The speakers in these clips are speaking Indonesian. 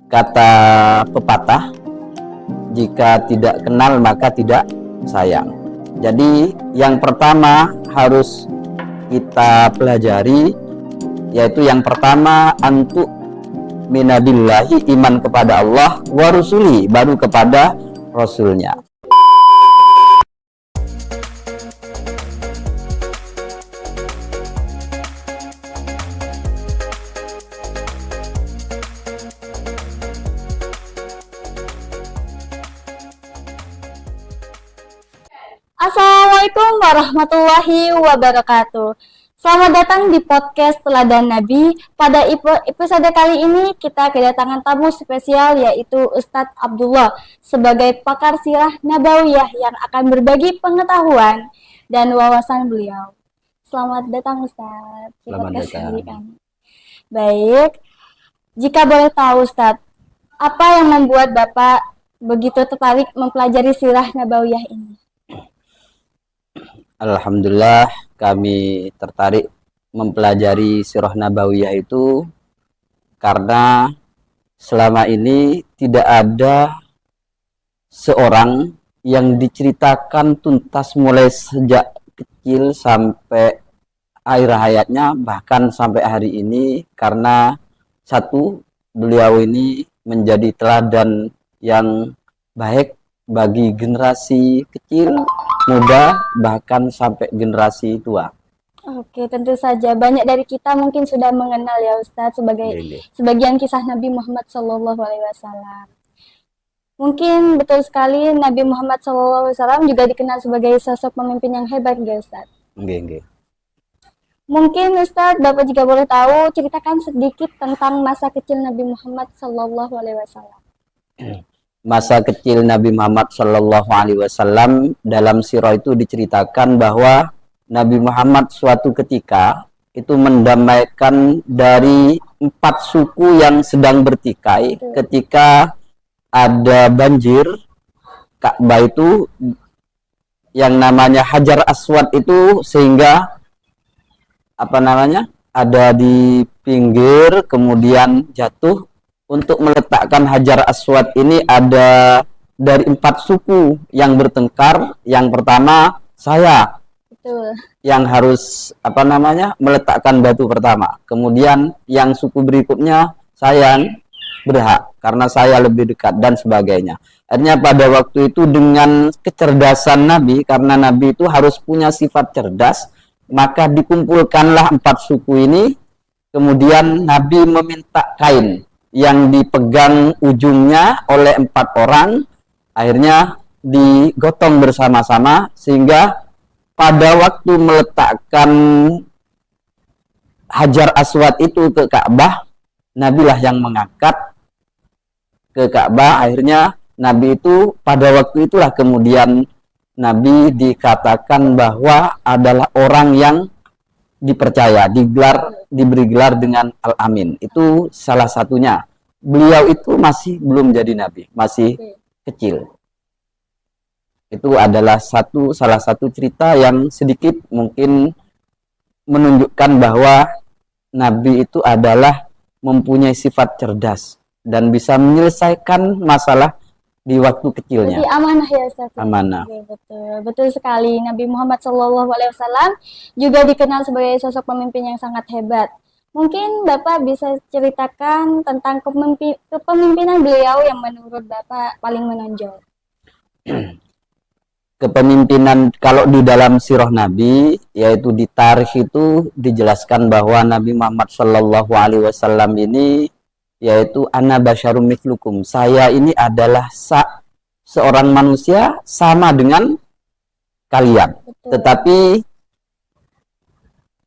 Kata pepatah, jika tidak kenal maka tidak sayang. Jadi yang pertama harus kita pelajari, yaitu yang pertama antu minabillahi, iman kepada Allah, wa rusuli, baru kepada Rasulnya. Assalamualaikum warahmatullahi wabarakatuh. Selamat datang di podcast Teladan Nabi. Pada episode kali ini kita kedatangan tamu spesial, yaitu Ustadz Abdullah sebagai pakar sirah nabawiyah yang akan berbagi pengetahuan dan wawasan beliau. Selamat datang Ustadz di podcast kali ini. Baik, jika boleh tahu Ustadz, apa yang membuat Bapak begitu tertarik mempelajari sirah nabawiyah ini? Alhamdulillah, kami tertarik mempelajari sirah nabawiyah itu karena selama ini tidak ada seorang yang diceritakan tuntas mulai sejak kecil sampai akhir hayatnya, bahkan sampai hari ini, karena satu, beliau ini menjadi teladan yang baik bagi generasi kecil, muda, bahkan sampai generasi tua. Oke, tentu saja banyak dari kita mungkin sudah mengenal ya Ustadz sebagian kisah Nabi Muhammad SAW. Mungkin betul sekali Nabi Muhammad SAW juga dikenal sebagai sosok pemimpin yang hebat ya Ustadz. Mungkin Ustadz, Bapak jika boleh tahu, ceritakan sedikit tentang masa kecil Nabi Muhammad SAW. Masa kecil Nabi Muhammad SAW dalam sirah itu diceritakan bahwa Nabi Muhammad suatu ketika itu mendamaikan dari 4 suku yang sedang bertikai. Ketika ada banjir, Ka'bah itu yang namanya Hajar Aswad itu sehingga ada di pinggir, kemudian jatuh. Untuk meletakkan Hajar Aswad ini ada dari 4 suku yang bertengkar. Yang pertama saya. Betul. Yang harus meletakkan batu pertama. Kemudian yang suku berikutnya saya berhak karena saya lebih dekat dan sebagainya. Akhirnya pada waktu itu dengan kecerdasan Nabi, karena Nabi itu harus punya sifat cerdas, maka dikumpulkanlah 4 suku ini. Kemudian Nabi meminta kain yang dipegang ujungnya oleh 4 orang, akhirnya digotong bersama-sama, sehingga pada waktu meletakkan Hajar Aswad itu ke Ka'bah, Nabilah yang mengangkat ke Ka'bah. Akhirnya Nabi itu pada waktu itulah kemudian Nabi dikatakan bahwa adalah orang yang dipercaya, diberi gelar dengan Al-Amin. Itu salah satunya. Beliau itu masih belum jadi nabi, masih kecil. Itu adalah salah satu cerita yang sedikit mungkin menunjukkan bahwa nabi itu adalah mempunyai sifat cerdas dan bisa menyelesaikan masalah di waktu kecilnya. Jadi amanah ya Ustaz. Amanah. Betul sekali. Nabi Muhammad SAW juga dikenal sebagai sosok pemimpin yang sangat hebat. Mungkin Bapak bisa ceritakan tentang kepemimpinan beliau yang menurut Bapak paling menonjol. Kepemimpinan kalau di dalam sirah Nabi, yaitu di tarikh itu dijelaskan bahwa Nabi Muhammad SAW ini yaitu ana basyarum mithlukum, saya ini adalah seorang manusia sama dengan kalian. Tetapi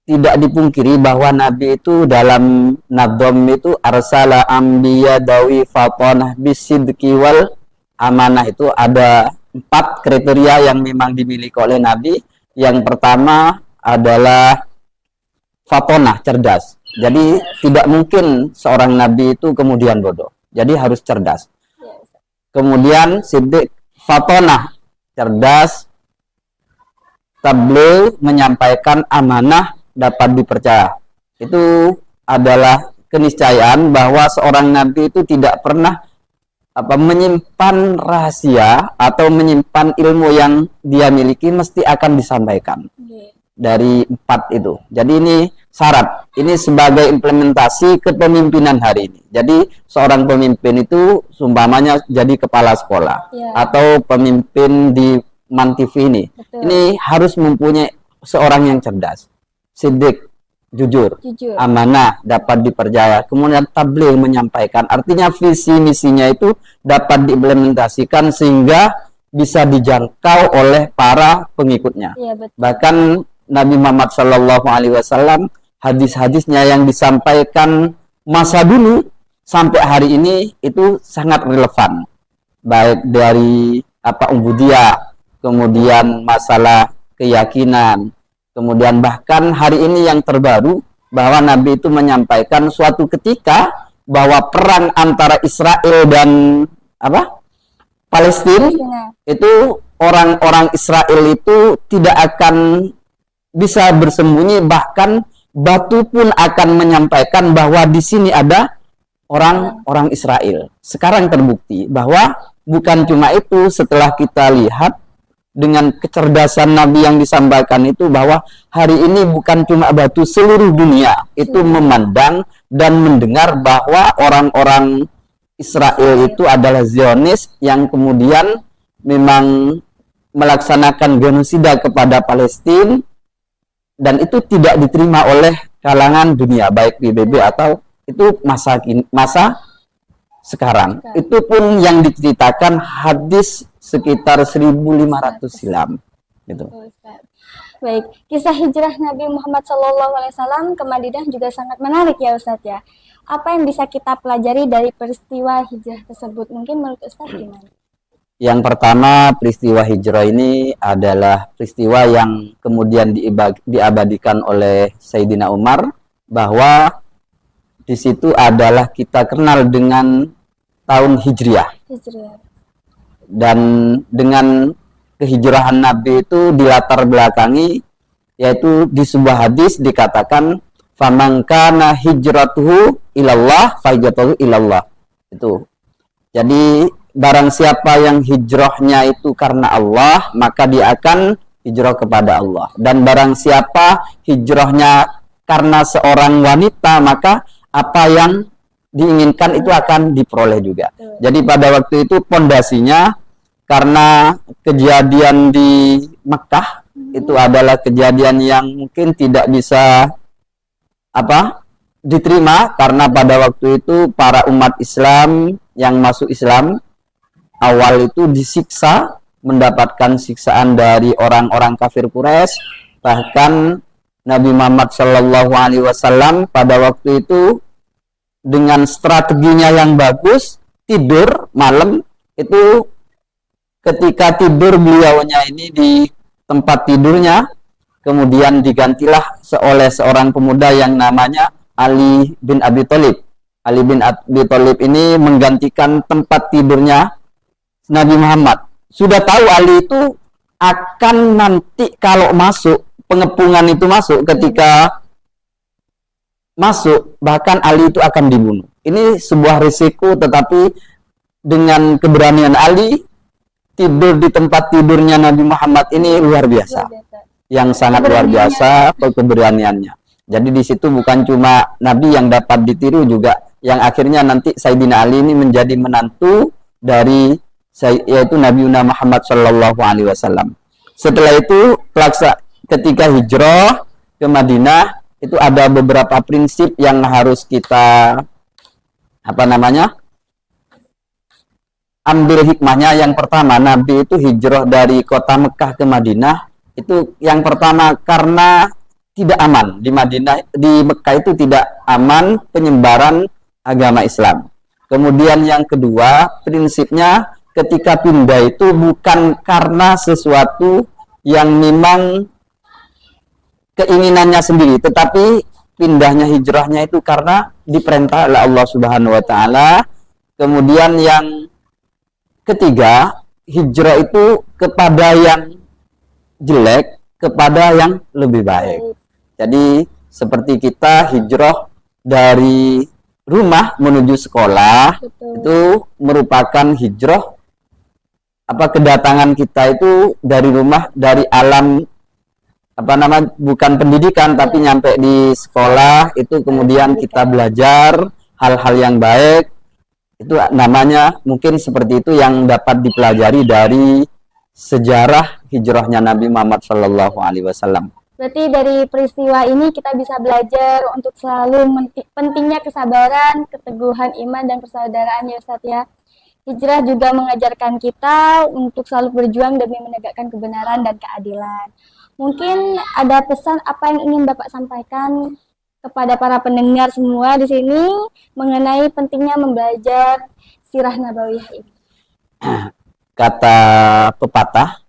tidak dipungkiri bahwa Nabi itu dalam nadham itu arsala ambiya dawi fatonah bisidqi wal amanah, itu ada 4 kriteria yang memang dimiliki oleh Nabi. Yang pertama adalah fatonah, cerdas. Jadi tidak mungkin seorang nabi itu kemudian bodoh. Jadi harus cerdas. Kemudian siddiq, fatonah, cerdas, tabligh, menyampaikan amanah, dapat dipercaya. Itu adalah keniscayaan bahwa seorang nabi itu tidak pernah menyimpan rahasia atau menyimpan ilmu yang dia miliki, mesti akan disampaikan dari 4 itu. Jadi ini syarat, ini sebagai implementasi kepemimpinan hari ini. Jadi seorang pemimpin itu seumpamanya jadi kepala sekolah atau pemimpin di MAN TV ini. Ini harus mempunyai seorang yang cerdas, sidik, jujur, amanah, dapat dipercaya, kemudian tabligh, menyampaikan. Artinya visi misinya itu dapat diimplementasikan sehingga bisa dijangkau oleh para pengikutnya. Bahkan Nabi Muhammad SAW, hadis-hadisnya yang disampaikan masa dulu sampai hari ini itu sangat relevan, baik dari ubudiyah, kemudian masalah keyakinan, kemudian bahkan hari ini yang terbaru bahwa Nabi itu menyampaikan suatu ketika bahwa perang antara Israel dan Palestina itu orang-orang Israel itu tidak akan bisa bersembunyi, bahkan batu pun akan menyampaikan bahwa di sini ada orang-orang Israel. Sekarang terbukti bahwa bukan cuma itu, setelah kita lihat dengan kecerdasan Nabi yang disampaikan itu bahwa hari ini bukan cuma batu, seluruh dunia itu memandang dan mendengar bahwa orang-orang Israel itu adalah Zionis yang kemudian memang melaksanakan genosida kepada Palestina, dan itu tidak diterima oleh kalangan dunia, baik PBB atau itu masa sekarang. Itu pun yang diceritakan hadis sekitar 1.500 silam gitu. Baik, kisah hijrah Nabi Muhammad SAW ke Madinah juga sangat menarik ya Ustadz ya. Apa yang bisa kita pelajari dari peristiwa hijrah tersebut? Mungkin menurut Ustadz gimana? Yang pertama, peristiwa hijrah ini adalah peristiwa yang kemudian diabadikan oleh Sayyidina Umar, bahwa di situ adalah kita kenal dengan tahun Hijriah. Dan dengan kehijrahan Nabi itu dilatar belakangi, yaitu di sebuah hadis dikatakan faman kana hijratuhu ilallah fa hijratuhu ilallah. Itu. Jadi barang siapa yang hijrahnya itu karena Allah, maka dia akan hijrah kepada Allah. Dan barang siapa hijrahnya karena seorang wanita, maka apa yang diinginkan itu akan diperoleh juga. Jadi pada waktu itu pondasinya karena kejadian di Mekah itu adalah kejadian yang mungkin tidak bisa diterima, karena pada waktu itu para umat Islam yang masuk Islam awal itu disiksa, mendapatkan siksaan dari orang-orang kafir Quraisy. Bahkan Nabi Muhammad SAW pada waktu itu dengan strateginya yang bagus, tidur malam itu, ketika tidur beliaunya ini di tempat tidurnya, kemudian digantilah oleh seorang pemuda yang namanya Ali bin Abi Thalib. Ali bin Abi Thalib ini menggantikan tempat tidurnya Nabi Muhammad. Sudah tahu Ali itu akan nanti kalau masuk, pengepungan itu masuk, ketika masuk bahkan Ali itu akan dibunuh. Ini sebuah risiko, tetapi dengan keberanian Ali, tidur di tempat tidurnya Nabi Muhammad ini luar biasa. Yang sangat luar biasa keberaniannya. Jadi di situ bukan cuma Nabi yang dapat ditiru, juga yang akhirnya nanti Sayyidina Ali ini menjadi menantu dari yaitu Nabi Muhammad SAW. Setelah itu ketika hijrah ke Madinah itu ada beberapa prinsip yang harus kita ambil hikmahnya. Yang pertama, Nabi itu hijrah dari kota Mekah ke Madinah itu yang pertama karena tidak aman di Madinah, di Mekah itu tidak aman penyebaran agama Islam. Kemudian yang kedua, prinsipnya ketika pindah itu bukan karena sesuatu yang memang keinginannya sendiri, tetapi pindahnya, hijrahnya itu karena diperintah oleh Allah Subhanahu wa taala. Kemudian yang ketiga, hijrah itu kepada yang jelek kepada yang lebih baik. Jadi seperti kita hijrah dari rumah menuju sekolah Betul. itu merupakan hijrah. Kedatangan kita itu dari rumah, dari alam bukan pendidikan tapi nyampe di sekolah itu, kemudian kita belajar hal-hal yang baik, itu namanya mungkin seperti itu yang dapat dipelajari dari sejarah hijrahnya Nabi Muhammad SAW. Berarti dari peristiwa ini kita bisa belajar untuk selalu pentingnya kesabaran, keteguhan iman dan persaudaraan ya Ustaz ya. Hijrah juga mengajarkan kita untuk selalu berjuang demi menegakkan kebenaran dan keadilan. Mungkin ada pesan apa yang ingin Bapak sampaikan kepada para pendengar semua di sini mengenai pentingnya membelajar sirah nabawiyah ini. Kata pepatah,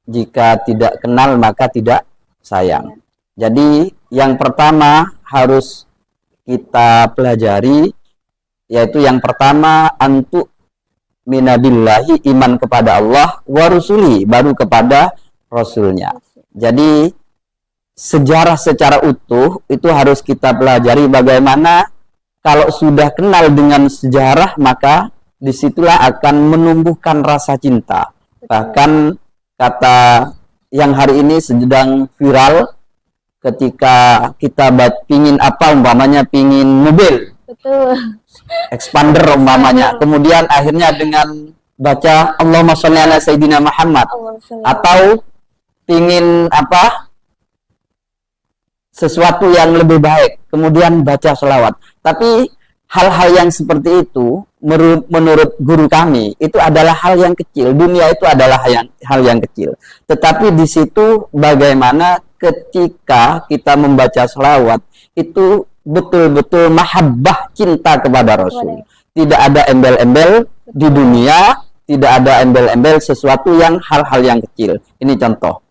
jika tidak kenal maka tidak sayang. Jadi yang pertama harus kita pelajari, yaitu yang pertama antu minabillahi, iman kepada Allah, wa rusuli, baru kepada Rasulnya. Jadi sejarah secara utuh itu harus kita pelajari, bagaimana kalau sudah kenal dengan sejarah maka disitulah akan menumbuhkan rasa cinta. Bahkan kata yang hari ini sedang viral, ketika kita pingin umpamanya pingin mobil, betul, expander umpamanya, kemudian akhirnya dengan baca Allahumma sholli ala Sayyidina Muhammad, atau pingin sesuatu yang lebih baik, kemudian baca sholawat. Tapi hal-hal yang seperti itu menurut guru kami itu adalah hal yang kecil. Dunia itu adalah hal yang kecil. Tetapi di situ bagaimana ketika kita membaca sholawat itu betul-betul mahabbah, cinta kepada Rasul. Tidak ada embel-embel di dunia, tidak ada embel-embel sesuatu yang hal-hal yang kecil. Ini contoh.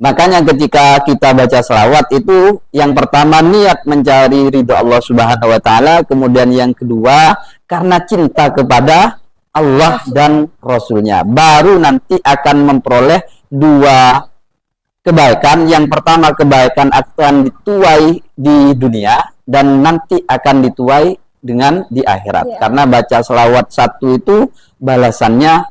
Makanya ketika kita baca selawat itu yang pertama niat mencari ridho Allah Subhanahu wa taala, kemudian yang kedua karena cinta kepada Allah dan Rasulnya. Baru nanti akan memperoleh dua kebaikan. Yang pertama kebaikan akan dituai di dunia dan nanti akan dituai dengan di akhirat. Karena baca selawat satu itu balasannya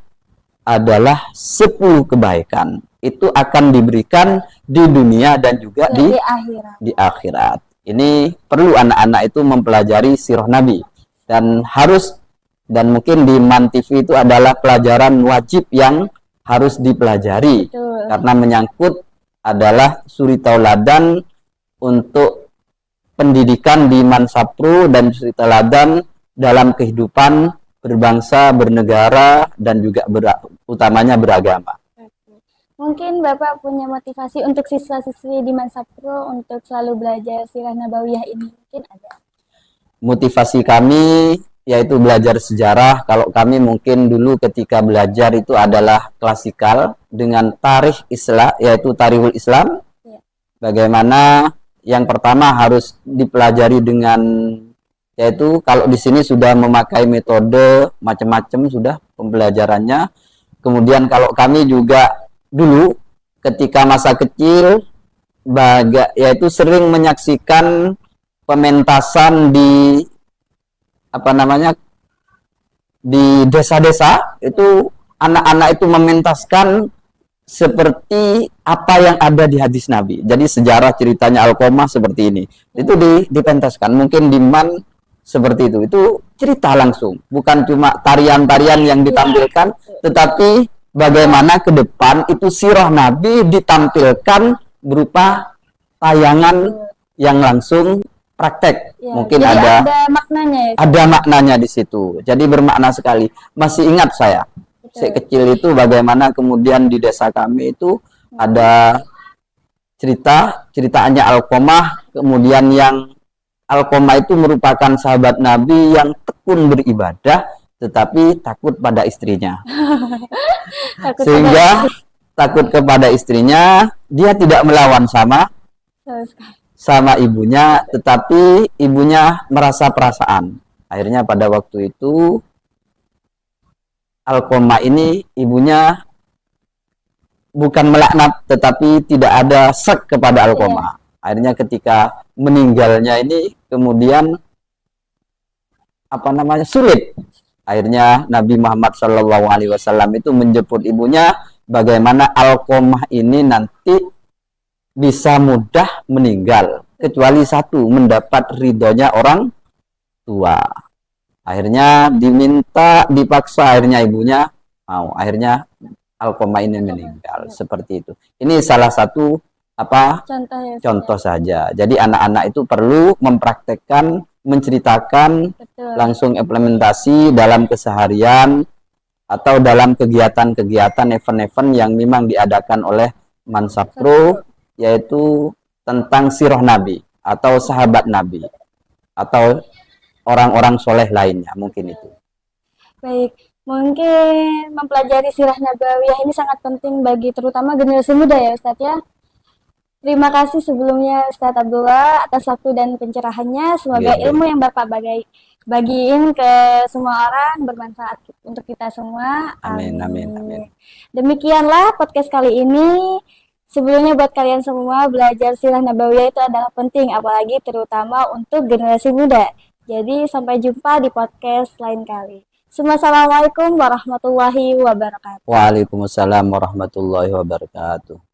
adalah 10 kebaikan. Itu akan diberikan di dunia dan juga di akhirat. Ini perlu anak-anak itu mempelajari sirah Nabi, dan mungkin di MAN TV itu adalah pelajaran wajib yang harus dipelajari. Betul. Karena menyangkut adalah suri tauladan untuk pendidikan di Mansapro dan suri tauladan dalam kehidupan berbangsa, bernegara dan juga utamanya beragama. Mungkin Bapak punya motivasi untuk siswa-siswi di Mansapro untuk selalu belajar sirah nabawiyah ini, mungkin ada? Motivasi kami yaitu belajar sejarah. Kalau kami mungkin dulu ketika belajar itu adalah klasikal dengan tarikh Islam, yaitu Tarikhul Islam. Bagaimana yang pertama harus dipelajari dengan, yaitu kalau di sini sudah memakai metode macam-macam sudah pembelajarannya. Kemudian kalau kami juga dulu ketika masa kecil yaitu sering menyaksikan pementasan di di desa-desa, itu anak-anak itu mementaskan seperti apa yang ada di hadis Nabi. Jadi sejarah ceritanya Alqamah seperti ini. Itu dipentaskan. Mungkin di MAN seperti itu cerita langsung, bukan cuma tarian-tarian yang ditampilkan, tetapi bagaimana ke depan itu sirah Nabi ditampilkan berupa tayangan yang langsung praktek. Mungkin ada maknanya. Ada maknanya di situ. Jadi bermakna sekali. Masih ingat saya, kecil itu bagaimana kemudian di desa kami itu ada ceritaannya Alqamah, kemudian yang Alqamah itu merupakan sahabat Nabi yang tekun beribadah tetapi takut pada istrinya. Sehingga takut kepada istrinya, dia tidak melawan sama ibunya, tetapi ibunya merasa perasaan. Akhirnya pada waktu itu Alqamah ini ibunya bukan melaknat, tetapi tidak ada syek kepada Alqamah. Akhirnya ketika meninggalnya ini kemudian sulit. Akhirnya Nabi Muhammad SAW itu menjemput ibunya, bagaimana Alqamah ini nanti bisa mudah meninggal kecuali satu, mendapat ridhonya orang tua. Akhirnya dipaksa, akhirnya ibunya mau. Akhirnya Alqamah ini meninggal. Seperti itu. Ini salah satu contoh saja. Jadi anak-anak itu perlu mempraktekkan, menceritakan, langsung implementasi dalam keseharian atau dalam kegiatan-kegiatan, event-event yang memang diadakan oleh Mansapro, yaitu tentang sirah Nabi atau sahabat Nabi atau orang-orang soleh lainnya, mungkin itu. Baik, mungkin mempelajari sirah nabawiyah ini sangat penting bagi terutama generasi muda ya Ustadz ya. Terima kasih sebelumnya Ustadz Abdullah atas waktu dan pencerahannya. Semoga ilmu yang Bapak bagiin ke semua orang bermanfaat untuk kita semua. Amin, amin, amin. Demikianlah podcast kali ini. Sebelumnya buat kalian semua, belajar sirah nabawiyah itu adalah penting, apalagi terutama untuk generasi muda. Jadi sampai jumpa di podcast lain kali. Assalamualaikum warahmatullahi wabarakatuh. Waalaikumsalam warahmatullahi wabarakatuh.